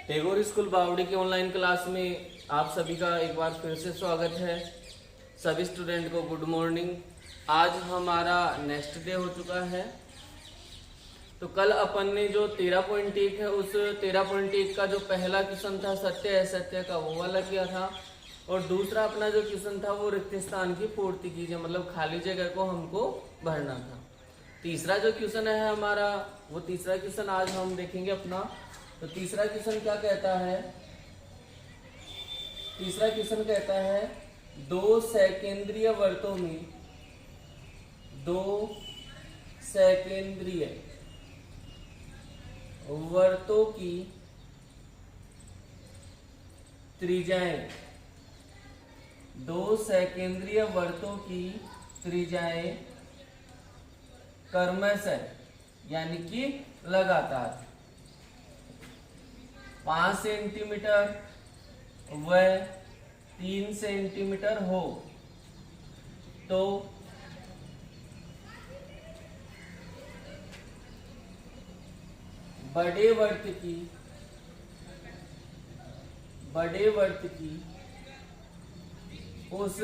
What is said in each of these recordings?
Tagore school बावड़ी के online class में आप सभी का एक बार फिर से स्वागत है। सभी स्टूडेंट को गुड मॉर्निंग। आज हमारा नेक्स्ट डे हो चुका है। तो कल अपन ने जो 13.1 है उस 13.1 का जो पहला क्वेश्चन था सत्य असत्य का वो वाला किया था, और दूसरा अपना जो क्वेश्चन था वो रिक्त स्थान की पूर्ति कीजिए, मतलब खाली जगह को हमको भरना था। तीसरा जो क्वेश्चन है हमारा वो तीसरा क्वेश्चन आज हम देखेंगे अपना। तो तीसरा क्वेश्चन क्या कहता है? तीसरा क्वेश्चन कहता है दो सकेंद्रीय वर्तों में दो सकेंद्रीय वर्तों की त्रिज्याएं दो सकेंद्रीय वर्तों की त्रिज्याएं क्रमशः यानी कि लगातार 5 सेंटीमीटर व 3 सेंटीमीटर हो तो बड़े वर्त की उस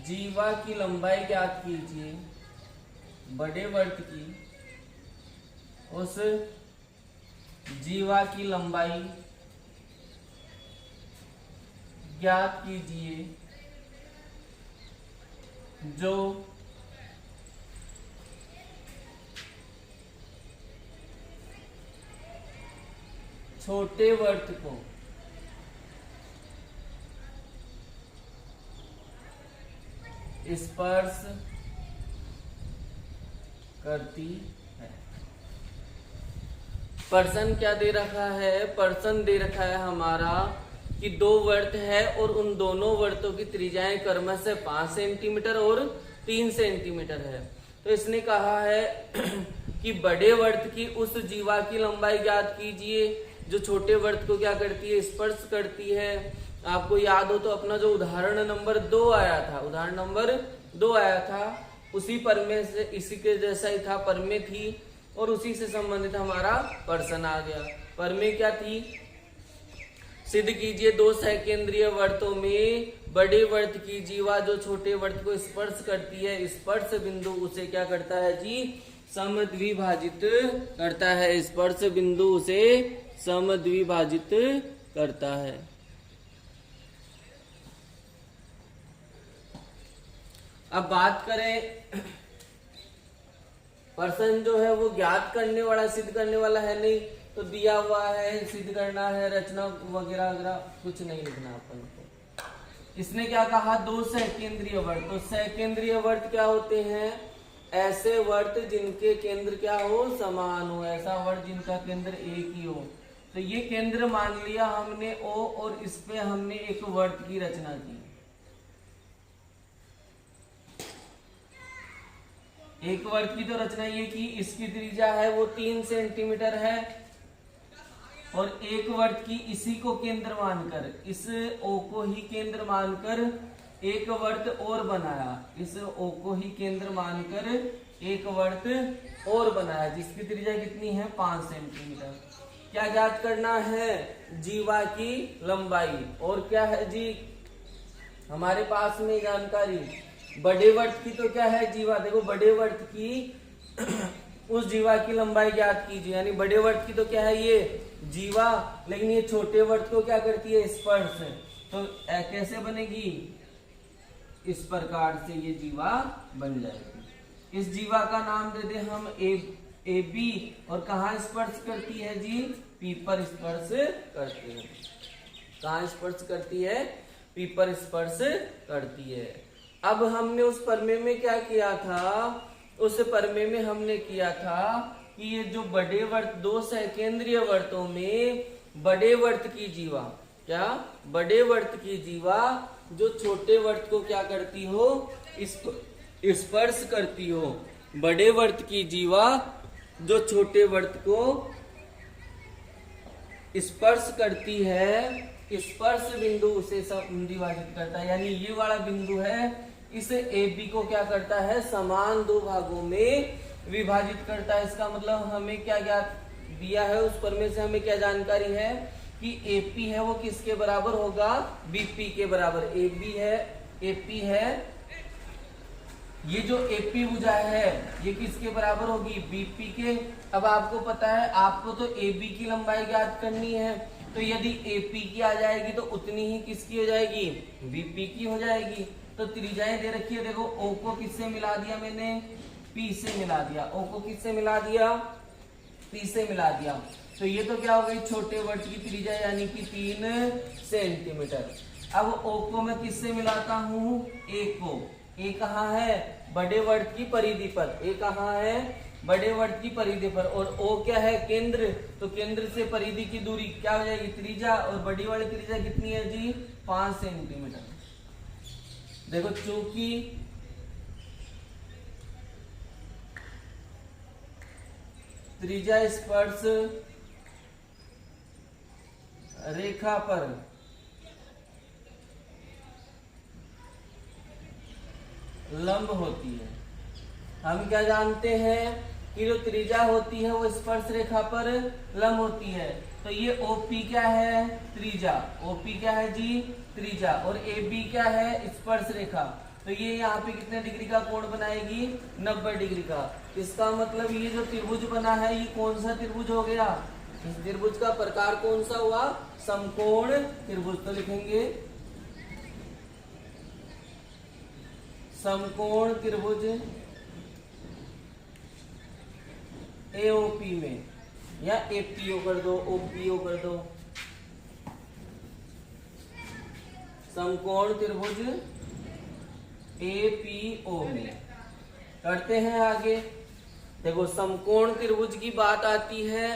जीवा की लंबाई ज्ञात कीजिए। बड़े वर्त की उस जीवा की लंबाई ज्ञात कीजिए जो छोटे वर्त को स्पर्श करती है। पर्सन क्या दे रखा है? पर्सन दे रखा है हमारा कि दो वर्त है और उन दोनों वर्तों की त्रिज्याएं क्रमशः 5 सेंटीमीटर और 3 सेंटीमीटर है। तो इसने कहा है कि बड़े वर्त की उस जीवा की लंबाई ज्ञात कीजिए जो छोटे वर्त को क्या करती है? स्पर्श करती है। आपको याद हो तो अपना जो उदाहरण नंबर 2 आया था, उसी परमेय से इसी के जैसा ही था, परमेय थी और उसी से संबंधित हमारा पर्सन आ गया। परमेय क्या थी? सिद्ध कीजिए दो सकेंद्रीय वर्तों में बड़े वर्त की जीवा जो छोटे वर्त को स्पर्श करती है, स्पर्श बिंदु उसे क्या करता है जी? समद्विभाजित करता है। स्पर्श बिंदु उसे समद्विभाजित करता है। अब बात करें, पर्सन जो है वो ज्ञात करने वाला, सिद्ध करने वाला है नहीं, तो दिया हुआ है सिद्ध करना है, रचना वगैरह वगैरह कुछ नहीं लिखना अपन को। इसने क्या कहा? दो सकेंद्रीय वर्त। तो सकेंद्रीय वर्त क्या होते हैं? ऐसे वर्त जिनके केंद्र क्या हो? समान हो। ऐसा वर्त जिनका केंद्र एक ही हो। तो ये केंद्र मान लिया हमने O, और इस पे हमने एक वर्त की रचना की। एक वर्त की तो रचना ये की, इसकी त्रिज्या है वो 3 सेंटीमीटर है, और एक वर्त की इसी को केंद्र मानकर, इस O को ही केंद्र मानकर एक वर्त और बनाया। इस O को ही केंद्र मानकर एक वर्त और बनाया जिसकी त्रिज्या कितनी है? 5 सेंटीमीटर। क्या ज्ञात करना है? जीवा की लंबाई। और क्या है जी हमारे पास में जानकारी? बड़े वर्त की तो क्या है? जीवा। देखो बड़े वर्त की उस जीवा की लंबाई ज्ञात कीजिए, यानी बड़े वर्त की तो क्या है? ये जीवा। लेकिन ये छोटे वर्त को क्या करती है? स्पर्श। तो कैसे बनेगी? इस प्रकार से ये जीवा बन जाएगी। इस जीवा का नाम दे दे हम ए बी, और कहाँ स्पर्श करती है जी? पी पर स्पर्श करती है। कहाँ स्पर्श करती है? पी पर स्पर्श करती है। अब हमने उस परमेय में क्या किया था? उस परमेय में हमने किया था कि ये जो बड़े वर्त, दो सकेंद्रीय वर्तों में बड़े वर्त की जीवा, क्या? बड़े वर्त की जीवा जो छोटे वर्त को क्या करती हो? स्पर्श करती हो। बड़े वर्त की जीवा जो छोटे वर्त को स्पर्श करती है, स्पर्श बिंदु उसे समद्विभाजित करता है। यानी ये वाला बिंदु है, इस ए बी को क्या करता है? समान दो भागों में विभाजित करता है। इसका मतलब हमें क्या ज्ञात दिया है उस पर में से हमें क्या जानकारी है कि एपी है वो किसके बराबर होगा, बीपी के बराबर। एपी है ये जो एपी भुजा है ये किसके बराबर होगी, बीपी के। अब आपको पता है आपको तो एबी की लंबाई ज्ञात करनी है, तो यदि एपी की आ जाएगी तो उतनी ही किसकी हो जाएगी, बीपी की हो जाएगी। तो त्रिज्याएं दे रखी है, देखो ओ को किससे मिला दिया मैंने, पी से मिला दिया। ओ को किससे मिला दिया, पी से मिला दिया। तो ये तो क्या हो गई, छोटे वर्त की त्रिज्या यानी कि 3 सेंटीमीटर। अब ओ को मैं किससे मिलाता हूं, ए को। ए कहाँ है, बड़े वर्त की परिधि पर। ए कहाँ है, बड़े वर्त की परिधि पर। और ओ क्या है, केंद्र। तो केंद्र से परिधि की दूरी क्या हो जाएगी, त्रिज्या। और बड़ी वाली त्रिज्या कितनी है जी, 5 सेंटीमीटर। देखो चूंकि त्रिज्या स्पर्श रेखा पर लंब होती है, हम क्या जानते हैं कि जो त्रिज्या होती है वो स्पर्श रेखा पर लंब होती है। तो ये ओपी क्या है, त्रिज्या। ओपी क्या है जी, त्रिज्या। और एबी क्या है, स्पर्श रेखा। तो ये यहाँ पे कितने डिग्री का कोण बनाएगी, 90 डिग्री का। इसका मतलब ये जो त्रिभुज बना है ये कौन सा त्रिभुज हो गया, इस त्रिभुज का प्रकार कौन सा हुआ, समकोण त्रिभुज। तो लिखेंगे समकोण त्रिभुज एओपी में, या एपीओ कर दो, ओपीओ कर दो। समकोण त्रिभुज एपीओ में करते हैं आगे। देखो समकोण त्रिभुज की बात आती है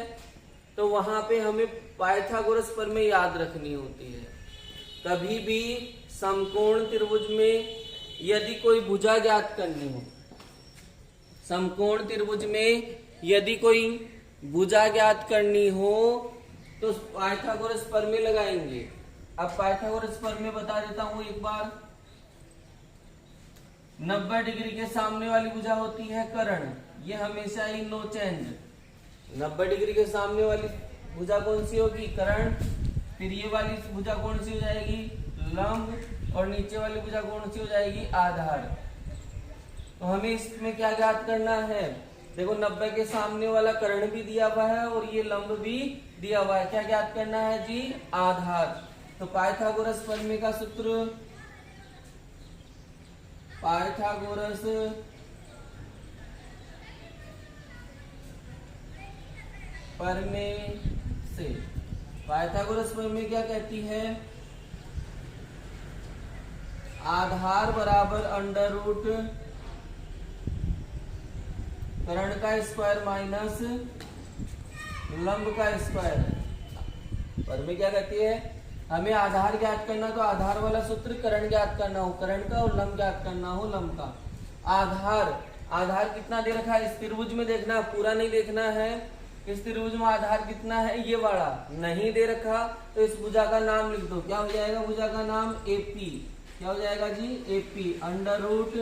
तो वहां पे हमें पाइथागोरस प्रमेय याद रखनी होती है। कभी भी समकोण त्रिभुज में यदि कोई भुजा ज्ञात करनी हो, समकोण त्रिभुज में यदि कोई भुजा ज्ञात करनी हो तो पाइथागोरस प्रमेय लगाएंगे। अब पाइथागोरस प्रमेय बता देता हूं एक बार। 90 डिग्री के सामने वाली भुजा होती है कर्ण, ये हमेशा ही नो चेंज। 90 डिग्री के सामने वाली भुजा कौन सी होगी, कर्ण। फिर ये वाली भुजा कौन सी हो जाएगी, लंब। और नीचे वाली भुजा कौन सी हो जाएगी, आधार। तो हमें इसमें क्या ज्ञात करना है, देखो 90 के सामने वाला कर्ण भी दिया हुआ है और ये लंब भी दिया हुआ है। क्या ज्ञात करना है जी, आधार। तो पाइथागोरस प्रमेय का सूत्र, पाइथागोरस प्रमेय से, पाइथागोरस प्रमेय क्या कहती है, आधार बराबर अंडर रूट कर्ण का स्क्वायर माइनस लंब का स्क्वायर। प्रमेय क्या कहती है, हमें आधार ज्ञात करना तो आधार वाला सूत्र, कर्ण ज्ञात करना हो कर्ण का और लंब ज्ञात करना हो लंब का। आधार कितना दे रखा है, इस त्रिभुज में देखना, पूरा नहीं देखना है। इस त्रिभुज में आधार कितना है, ये वाला नहीं दे रखा तो इस भुजा का नाम लिख दो। क्या हो जाएगा भुजा का नाम, एपी। क्या हो जाएगा जी, एपी। अंडर रूट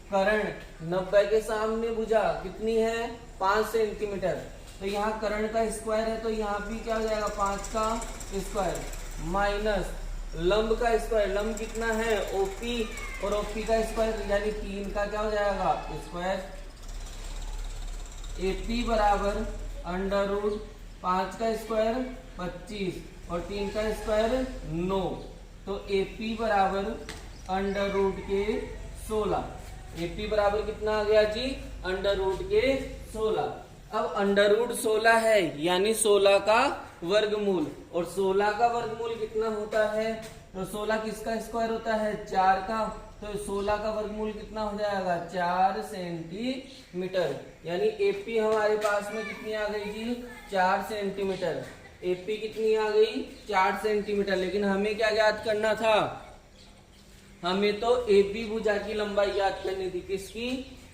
कर्ण 90 के सामने भुजा कितनी है, 5 सेंटीमीटर। तो यहाँ कर्ण का स्क्वायर है तो यहाँ भी क्या हो जाएगा, 5 का स्क्वायर माइनस लंब का स्क्वायर। लंब कितना है, ओपी। और ओपी का स्क्वायर यानी 3 का क्या हो जाएगा, स्क्वायर। एपी बराबर अंडर रूट 5 का स्क्वायर 25 और 3 का स्क्वायर 9। तो एपी बराबर अंडर रूट के 16। एपी बराबर कितना आ गया जी, अंडर रूट के 16। अब अंडर रूट 16 है यानी 16 का वर्गमूल। और 16 का वर्गमूल कितना होता है, तो 16 किसका स्क्वायर होता है, 4 का। तो 16 का वर्गमूल कितना हो जाएगा, 4 सेंटीमीटर। यानी एपी हमारे पास में कितनी आ गई जी, 4 सेंटीमीटर। एपी कितनी आ गई, 4 सेंटीमीटर। लेकिन हमें क्या ज्ञात करना था, हमें तो एबी भुजा की लंबाई ज्ञात करनी थी। किसकी,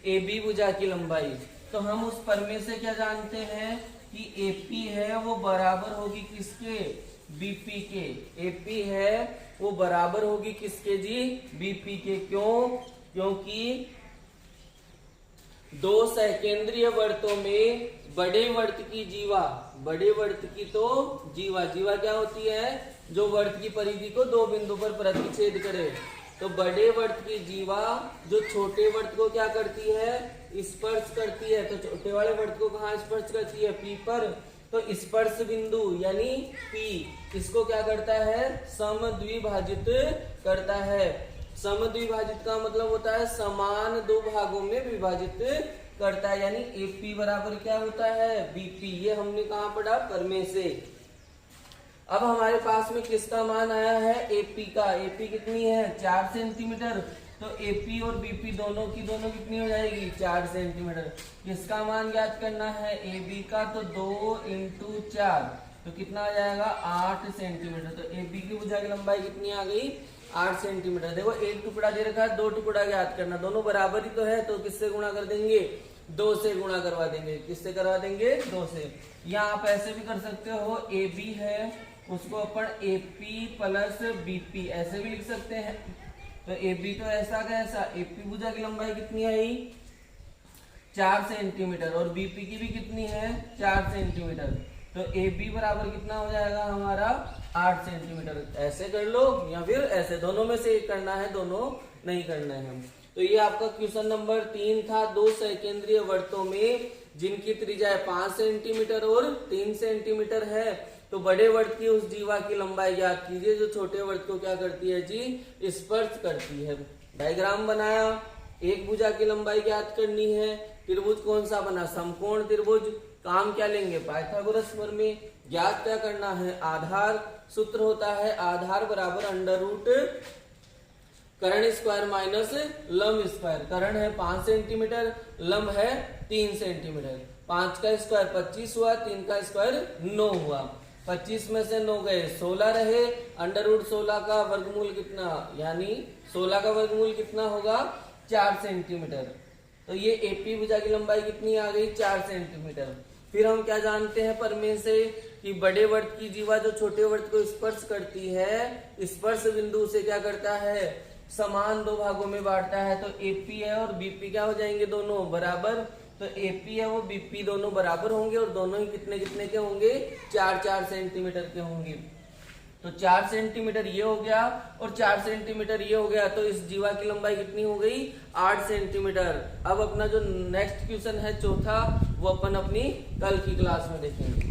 एबी भुजा की लंबाई। तो हम उस प्रमेय से क्या जानते हैं कि एपी है वो बराबर होगी किसके, बीपी के। एपी है वो बराबर होगी किसके जी, बीपी के। क्यों, क्योंकि दो सकेंद्रीय वर्तों में बड़े वर्त की जीवा, बड़े वर्त की तो जीवा, जीवा क्या होती है, जो वर्त की परिधि को दो बिंदु पर प्रतिच्छेद करे। तो बड़े वर्त की जीवा जो छोटे वर्त को क्या करती है, स्पर्श करती है। तो छोटे वाले वर्त को कहाँ स्पर्श करती है, पी पर। तो स्पर्श बिंदु यानी पी इसको क्या करता है, समद्विभाजित करता है। समद्विभाजित का मतलब होता है समान दो भागों में विभाजित करता है, यानी एपी बराबर क्या होता है, बीपी। ये हमने कहाँ पढ़ा, परमेय से। अब हमारे पास में किसका मान आया है, एपी का। एपी कितनी है, 4 सेंटीमीटर। तो एपी और बीपी दोनों की दोनों कितनी हो जाएगी, 4 सेंटीमीटर। किसका मान ज्ञात करना है, एबी का। तो 2 × 4 तो कितना आ जाएगा, 8 सेंटीमीटर। तो एबी की भुजा की लंबाई कितनी आ गई, 8 सेंटीमीटर। देखो एक टुकड़ा दे रखा है, 2 टुकड़ा ज्ञात करना, दोनों बराबर ही तो है। तो किससे गुणा कर देंगे, 2 से गुणा करवा देंगे। किससे करवा देंगे, 2 से। या आप ऐसे भी कर सकते हो, ए बी है उसको अपन एपी प्लस बीपी ऐसे भी लिख सकते हैं। तो ए बी तो ऐसा का ऐसा, एपी भुजा की लंबाई कितनी आई, 4 सेंटीमीटर, और बीपी की भी कितनी है, 4 सेंटीमीटर। तो ए बी बराबर कितना हो जाएगा हमारा, 8 सेंटीमीटर। ऐसे कर लो या फिर ऐसे, दोनों में से एक करना है, दोनों नहीं करना है हम। तो ये आपका क्वेश्चन नंबर 3 था। दो सकेंद्रीय वर्तों में जिनकी त्रिज्या 5 सेंटीमीटर और 3 सेंटीमीटर है, तो बड़े वर्त की उस जीवा की लंबाई ज्ञात कीजिए जो छोटे वर्त को क्या करती है जी, स्पर्श करती है। डायग्राम बनाया, एक भुजा की लंबाई ज्ञात करनी है। त्रिभुज कौन सा बना, समकोण त्रिभुज। काम क्या लेंगे, पाइथागोरस प्रमेय। ज्ञात क्या करना है, आधार। सूत्र होता है आधार बराबर √ कर्ण स्क्वायर माइनस लंब स्क्वायर। कर्ण है 5 सेंटीमीटर, लंब है 3 सेंटीमीटर। 5 का स्क्वायर 25 हुआ, 3 का स्क्वायर 9 हुआ। 25 में से 9 गए, 16 रहे। √16 का वर्गमूल कितना, यानी 16 का वर्गमूल कितना होगा, 4 सेंटीमीटर। तो ये एपी भुजा की लंबाई कितनी आ गई, 4 सेंटीमीटर। फिर हम क्या जानते हैं परमेय से, कि बड़े वर्त की जीवा जो छोटे वर्त को स्पर्श करती है, स्पर्श बिंदु से क्या करता है, समान दो भागों में बांटता है। तो एपी है और बीपी क्या हो जाएंगे, दोनों बराबर। तो एपी है वो बीपी दोनों बराबर होंगे, और दोनों ही कितने कितने के होंगे, 4-4 सेंटीमीटर के होंगे। तो 4 सेंटीमीटर ये हो गया और 4 सेंटीमीटर ये हो गया। तो इस जीवा की लंबाई कितनी हो गई, 8 सेंटीमीटर। अब अपना जो नेक्स्ट क्वेश्चन है चौथा, वो अपन अपनी कल की क्लास में देखेंगे।